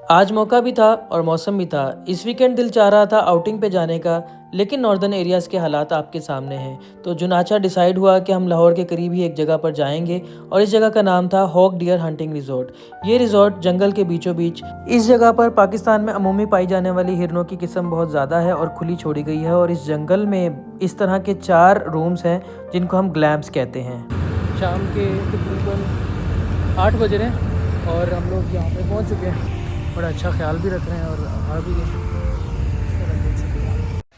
आज मौका भी था और मौसम भी था। इस वीकेंड दिल चाह रहा था आउटिंग पे जाने का, लेकिन नॉर्दर्न एरियाज़ के हालात आपके सामने हैं। तो चुनाचा डिसाइड हुआ कि हम लाहौर के करीब ही एक जगह पर जाएंगे और इस जगह का नाम था हॉक डियर हंटिंग रिजॉर्ट। ये रिजॉर्ट जंगल के बीचों बीच, इस जगह पर पाकिस्तान में अमूमी पाई जाने वाली हिरनों की किस्म बहुत ज़्यादा है और खुली छोड़ी गई है। और इस जंगल में इस तरह के 4 रूम्स हैं जिनको हम ग्लैम्प्स कहते हैं। शाम के तकरीबन 8 बज रहे हैं और हम लोग यहाँ पे पहुँच चुके हैं। बड़ा अच्छा ख्याल भी रख रहे हैं और आ भी गए।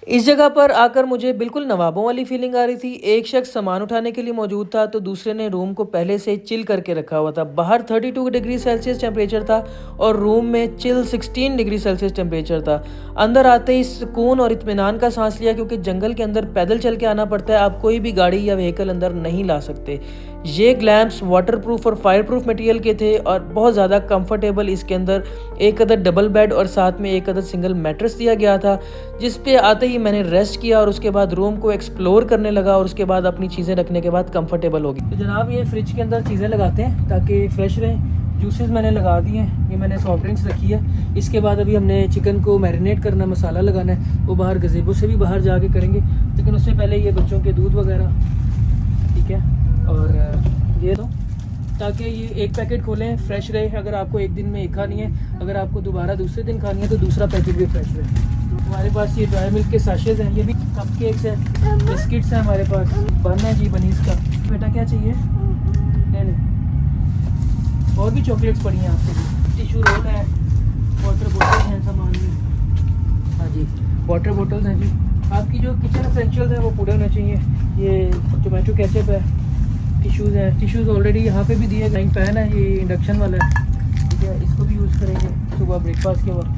इस जगह पर आकर मुझे बिल्कुल नवाबों वाली फीलिंग आ रही थी। एक शख्स सामान उठाने के लिए मौजूद था तो दूसरे ने रूम को पहले से चिल करके रखा हुआ था। बाहर 32 डिग्री सेल्सियस टेम्परेचर था और रूम में चिल 16 डिग्री सेल्सियस टेम्परेचर था। अंदर आते ही सुकून और इत्मीनान का सांस लिया, क्योंकि जंगल के अंदर पैदल चल के आना पड़ता है। आप कोई भी गाड़ी या व्हीकल अंदर नहीं ला सकते। ये ग्लैम्प्स वाटरप्रूफ और फायरप्रूफ मटेरियल के थे और बहुत ज़्यादा कंफर्टेबल। इसके अंदर एक अदर डबल बेड और साथ में एक अदर सिंगल मैट्रेस दिया गया था, जिस पे आते ही मैंने रेस्ट किया और उसके बाद रूम को एक्सप्लोर करने लगा और उसके बाद अपनी चीज़ें रखने के बाद कंफर्टेबल हो गई। तो जनाब, ये फ्रिज के अंदर चीज़ें लगाते हैं ताकि फ्रेश रहें। जूसेस मैंने लगा दिए हैं, ये मैंने सॉफ्ट ड्रिंक्स रखी है। इसके बाद अभी हमने चिकन को मैरिनेट करना, मसाला लगाना है, वो बाहर गज़ेबो से भी बाहर जाके करेंगे, लेकिन उससे पहले ये बच्चों के दूध वगैरह, ठीक है, और ये दो, ताकि ये एक पैकेट खोलें फ्रेश रहे। अगर आपको एक दिन में एक खानी है, अगर आपको दोबारा दूसरे दिन खानी है तो दूसरा पैकेट भी फ्रेश रहे। हमारे पास ये ड्राई मिल्क के साशेज हैं, ये भी कप केक्स हैं, बिस्किट्स हैं हमारे पास, बन है जी बनीस का। बेटा क्या चाहिए? नहीं, और भी चॉकलेट्स पड़ी हैं आपके लिए, टिशू रोल है, वाटर बोतल हैं सामान में। हाँ जी, वाटर बोतल्स हैं जी। आपकी जो किचन एसेंशियल्स हैं वो पूरे होने चाहिए। ये टोमेटो केचप है, टिश्यूज़ हैं, टिश्यूज़ ऑलरेडी यहाँ पे भी दिए। फ्राइंग पैन है, ये इंडक्शन वाला है, ठीक है, इसको भी यूज़ करेंगे सुबह ब्रेकफास्ट के वक्त।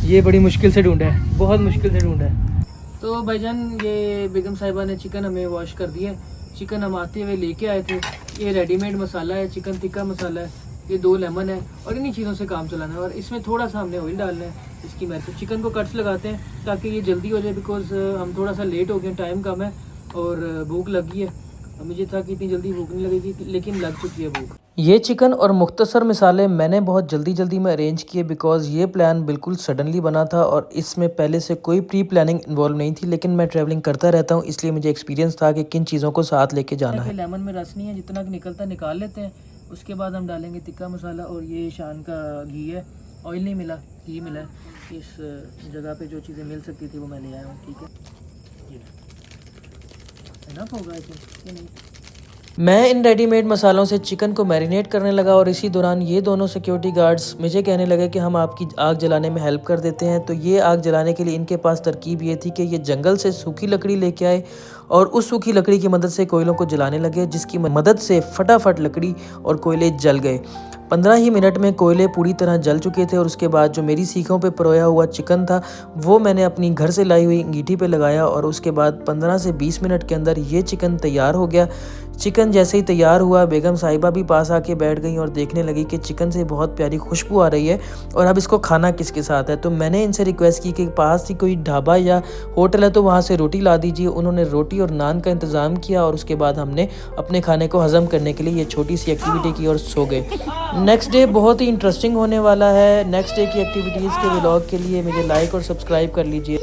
ये बड़ी मुश्किल से ढूंढा है, बहुत मुश्किल से ढूंढा है। तो भाईजान, ये बेगम साहिबा ने चिकन हमें वॉश कर दिया। चिकन हम आते हुए लेके आए थे। ये रेडीमेड मसाला है, चिकन टिक्का मसाला है, ये 2 लेमन है और इन्हीं चीज़ों से काम चलाना है। और इसमें थोड़ा सा हमने ऑयल डालना है। इसकी मेथड, चिकन को कट्स लगाते हैं ताकि ये जल्दी हो जाए, बिकॉज हम थोड़ा सा लेट हो गए, टाइम कम है और भूख लगी है। मुझे था कि इतनी जल्दी भूख नहीं लगेगी, लेकिन लग चुकी है भूख। ये चिकन और मुख्तसर मिसाले मैंने बहुत जल्दी में अरेंज किए, बिकॉज ये प्लान बिल्कुल सडनली बना था और इसमें पहले से कोई प्री प्लानिंग इन्वॉल्व नहीं थी। लेकिन मैं ट्रैवलिंग करता रहता हूँ, इसलिए मुझे एक्सपीरियंस था कि किन चीज़ों को साथ लेके जाना है। लेमन में रस नहीं है, जितना निकलता निकाल लेते हैं। उसके बाद हम डालेंगे टिक्का मसाला और ये शान का घी है। ऑयल नहीं मिला, घी मिला है। इस जगह पे जो चीज़ें मिल सकती थी वो मैं ले आया हूँ, ठीक है। ये इनफ होगा कि नहीं। मैं इन रेडीमेड मसालों से चिकन को मैरिनेट करने लगा और इसी दौरान ये दोनों सिक्योरिटी गार्ड्स मुझे कहने लगे कि हम आपकी आग जलाने में हेल्प कर देते हैं। तो ये आग जलाने के लिए इनके पास तरकीब ये थी कि ये जंगल से सूखी लकड़ी लेके आए और उस सूखी लकड़ी की मदद से कोयलों को जलाने लगे, जिसकी मदद से फटाफट लकड़ी और कोयले जल गए। 15 ही मिनट में कोयले पूरी तरह जल चुके थे और उसके बाद जो मेरी सीखों पे परोया हुआ चिकन था वो मैंने अपनी घर से लाई हुई अंगीठी पे लगाया और उसके बाद 15 से 20 मिनट के अंदर ये चिकन तैयार हो गया। चिकन जैसे ही तैयार हुआ, बेगम साहिबा भी पास आके बैठ गई और देखने लगी कि चिकन से बहुत प्यारी खुशबू आ रही है और अब इसको खाना किसके साथ है। तो मैंने इनसे रिक्वेस्ट की कि पास ही कोई ढाबा या होटल है तो वहाँ से रोटी ला दीजिए। उन्होंने रोटी और नान का इंतज़ाम किया और उसके बाद हमने अपने खाने को हज़म करने के लिए ये छोटी सी एक्टिविटी की और सो गए। नेक्स्ट डे बहुत ही इंटरेस्टिंग होने वाला है। नेक्स्ट डे की एक्टिविटीज़ के व्लॉग के लिए मुझे लाइक और सब्सक्राइब कर लीजिए।